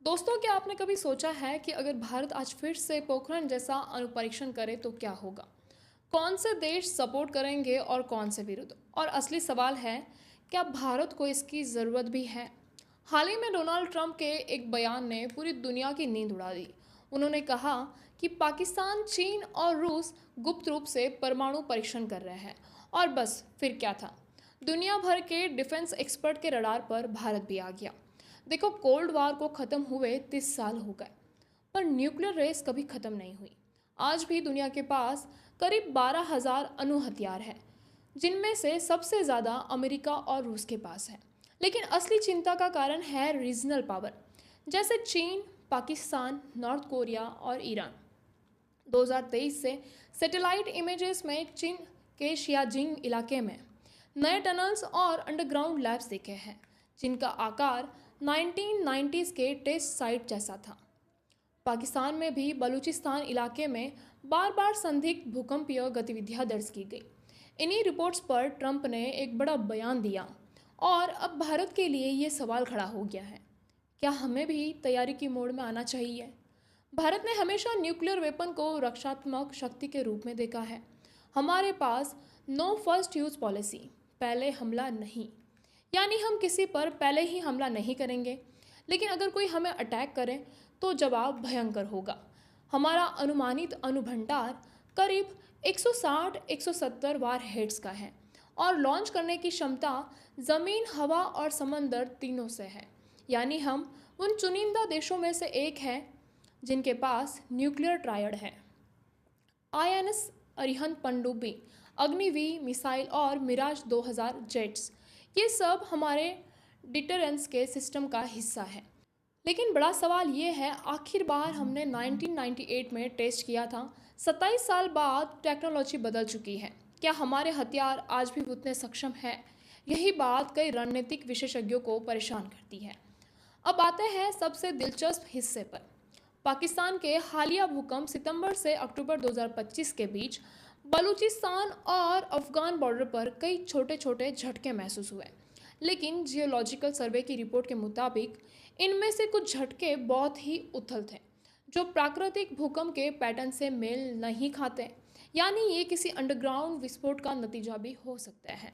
दोस्तों, क्या आपने कभी सोचा है कि अगर भारत आज फिर से पोखरण जैसा अणुपरीक्षण करे तो क्या होगा? कौन से देश सपोर्ट करेंगे और कौन से विरुद्ध? और असली सवाल है, क्या भारत को इसकी ज़रूरत भी है? हाल ही में डोनाल्ड ट्रंप के एक बयान ने पूरी दुनिया की नींद उड़ा दी। उन्होंने कहा कि पाकिस्तान, चीन और रूस गुप्त रूप से परमाणु परीक्षण कर रहे हैं। और बस फिर क्या था? दुनिया भर के डिफेंस एक्सपर्ट के रडार पर भारत भी आ गया। देखो, कोल्ड वार को ख़त्म हुए 30 साल हो गए, पर न्यूक्लियर रेस कभी ख़त्म नहीं हुई। आज भी दुनिया के पास करीब 12,000 अणु हथियार हैं, जिनमें से सबसे ज़्यादा अमेरिका और रूस के पास है। लेकिन असली चिंता का कारण है रीजनल पावर, जैसे चीन, पाकिस्तान, नॉर्थ कोरिया और ईरान। 2023 से सैटेलाइट इमेजेस में चीन के शियाजिंग इलाके में नए टनल्स और अंडरग्राउंड लैब्स दिखे हैं, जिनका आकार 1990s के टेस्ट साइट जैसा था। पाकिस्तान में भी बलूचिस्तान इलाके में बार बार संदिग्ध भूकंपीय गतिविधियां दर्ज की गई। इन्हीं रिपोर्ट्स पर ट्रंप ने एक बड़ा बयान दिया और अब भारत के लिए ये सवाल खड़ा हो गया है, क्या हमें भी तैयारी की मोड में आना चाहिए? भारत ने हमेशा न्यूक्लियर वेपन को रक्षात्मक शक्ति के रूप में देखा है। हमारे पास नो फर्स्ट यूज पॉलिसी, पहले हमला नहीं, यानी हम किसी पर पहले ही हमला नहीं करेंगे, लेकिन अगर कोई हमें अटैक करे तो जवाब भयंकर होगा। हमारा अनुमानित अणुभंडार करीब 160-170 वार हेड्स का है और लॉन्च करने की क्षमता ज़मीन, हवा और समंदर तीनों से है। यानी हम उन चुनिंदा देशों में से एक हैं जिनके पास न्यूक्लियर ट्रायड है। आईएनएस अरिहंत पनडुब्बी, अग्निवीर मिसाइल और मिराज 2000 जेट्स, ये सब हमारे डिटरेंस के सिस्टम का हिस्सा है। लेकिन बड़ा सवाल ये है, आखिर बार हमने 1998 में टेस्ट किया था। 27 साल बाद टेक्नोलॉजी बदल चुकी है। क्या हमारे हथियार आज भी उतने सक्षम हैं? यही बात कई रणनीतिक विशेषज्ञों को परेशान करती है। अब आते हैं सबसे दिलचस्प हिस्से पर। पाकिस्तान के हालिया भूकंप सितंबर से अक्टूबर 2025 के बीच बलूचिस्तान और अफगान बॉर्डर पर कई छोटे छोटे झटके महसूस हुए। लेकिन जियोलॉजिकल सर्वे की रिपोर्ट के मुताबिक इनमें से कुछ झटके बहुत ही उथल थे, जो प्राकृतिक भूकंप के पैटर्न से मेल नहीं खाते। यानी ये किसी अंडरग्राउंड विस्फोट का नतीजा भी हो सकता है।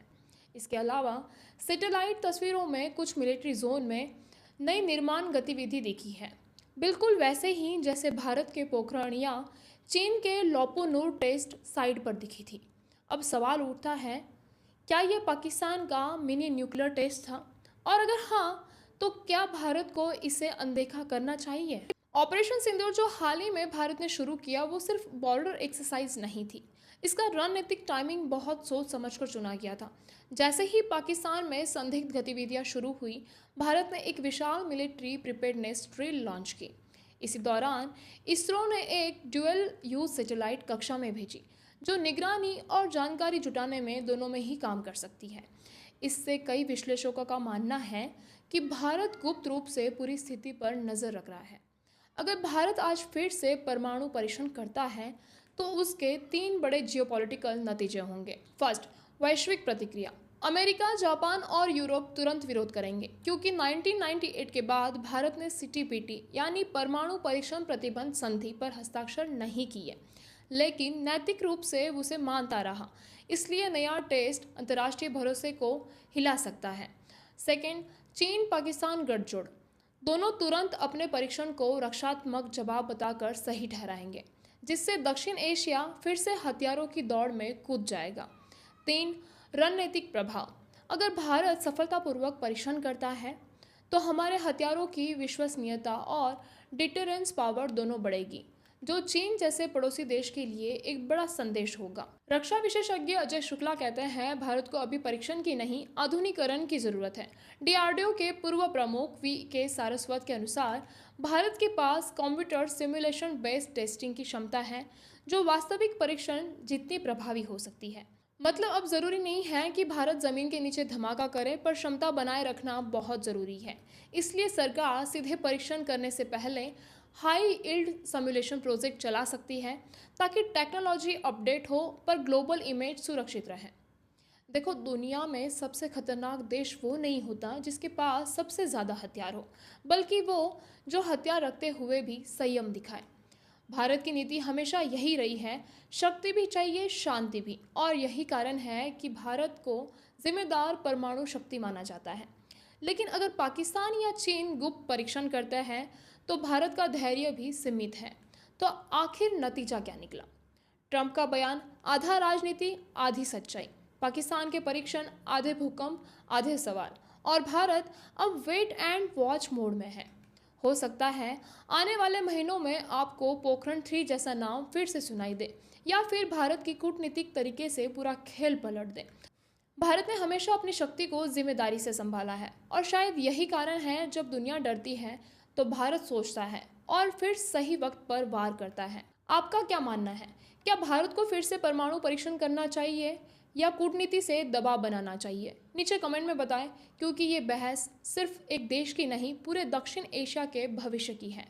इसके अलावा सैटेलाइट तस्वीरों में कुछ मिलिट्री जोन में नई निर्माण गतिविधि दिखी है, बिल्कुल वैसे ही जैसे भारत के पोखरण या चीन के लोपोनूर टेस्ट साइट पर दिखी थी। अब सवाल उठता है, क्या यह पाकिस्तान का मिनी न्यूक्लियर टेस्ट था? और अगर हाँ, तो क्या भारत को इसे अनदेखा करना चाहिए? ऑपरेशन सिंदूर जो हाल ही में भारत ने शुरू किया, वो सिर्फ बॉर्डर एक्सरसाइज नहीं थी। इसका रणनीतिक टाइमिंग बहुत सोच समझकर चुना गया था। जैसे ही पाकिस्तान में संदिग्ध गतिविधियां शुरू हुई, भारत ने एक विशाल मिलिट्री प्रिपेयर्डनेस ड्रिल लॉन्च की। इसी दौरान इसरो ने एक ड्यूअल यूज सैटेलाइट कक्षा में भेजी, जो निगरानी और जानकारी जुटाने में दोनों में ही काम कर सकती है। इससे कई विश्लेषकों का मानना है कि भारत गुप्त रूप से पूरी स्थिति पर नज़र रख रहा है। अगर भारत आज फिर से परमाणु परीक्षण करता है तो उसके 3 बड़े जियोपॉलिटिकल नतीजे होंगे। फर्स्ट, वैश्विक प्रतिक्रिया। अमेरिका, जापान और यूरोप तुरंत विरोध करेंगे, क्योंकि 1998 के बाद भारत ने सीटीपीटी यानी परमाणु परीक्षण प्रतिबंध संधि पर हस्ताक्षर नहीं किए, लेकिन नैतिक रूप से उसे मानता रहा। इसलिए नया टेस्ट अंतर्राष्ट्रीय भरोसे को हिला सकता है। सेकेंड, चीन पाकिस्तान गठजोड़। दोनों तुरंत अपने परीक्षण को रक्षात्मक जवाब बताकर सही ठहराएंगे, जिससे दक्षिण एशिया फिर से हथियारों की दौड़ में कूद जाएगा। 3, रणनीतिक प्रभाव। अगर भारत सफलतापूर्वक परीक्षण करता है तो हमारे हथियारों की विश्वसनीयता और डिटरेंस पावर दोनों बढ़ेगी, जो चीन जैसे पड़ोसी देश के लिए एक बड़ा संदेश होगा। रक्षा विशेषज्ञ अजय शुक्ला कहते हैं, भारत को अभी परीक्षण की नहीं, आधुनिकीकरण की जरूरत है। डीआरडीओ के पूर्व प्रमुख वी के सारस्वत के अनुसार भारत के पास कंप्यूटर सिमुलेशन बेस्ड टेस्टिंग की क्षमता है, जो वास्तविक परीक्षण जितनी प्रभावी हो सकती है। मतलब अब जरूरी नहीं है कि भारत जमीन के नीचे धमाका करे, पर क्षमता बनाए रखना बहुत जरूरी है। इसलिए सरकार सीधे परीक्षण करने से पहले हाई यील्ड सिमुलेशन प्रोजेक्ट चला सकती है, ताकि टेक्नोलॉजी अपडेट हो पर ग्लोबल इमेज सुरक्षित रहे। देखो, दुनिया में सबसे खतरनाक देश वो नहीं होता जिसके पास सबसे ज़्यादा हथियार हो, बल्कि वो जो हथियार रखते हुए भी संयम दिखाए। भारत की नीति हमेशा यही रही है, शक्ति भी चाहिए, शांति भी। और यही कारण है कि भारत को जिम्मेदार परमाणु शक्ति माना जाता है। लेकिन अगर पाकिस्तान या चीन गुप्त परीक्षण करते हैं, तो भारत का धैर्य भी सीमित है। तो आखिर नतीजा क्या निकला? ट्रंप का बयान आधा राजनीति आधी सच्चाई, पाकिस्तान के परीक्षण आधे भूकंप आधे सवाल, और भारत अब वेट एंड वॉच मोड में है। हो सकता है आने वाले महीनों में आपको पोखरण 3 जैसा नाम फिर से सुनाई दे, या फिर भारत की कूटनीतिक तरीके से पूरा खेल पलट दे। भारत ने हमेशा अपनी शक्ति को जिम्मेदारी से संभाला है, और शायद यही कारण है जब दुनिया डरती है तो भारत सोचता है और फिर सही वक्त पर वार करता है। आपका क्या मानना है? क्या भारत को फिर से परमाणु परीक्षण करना चाहिए या कूटनीति से दबाव बनाना चाहिए? नीचे कमेंट में बताएं, क्योंकि ये बहस सिर्फ एक देश की नहीं, पूरे दक्षिण एशिया के भविष्य की है।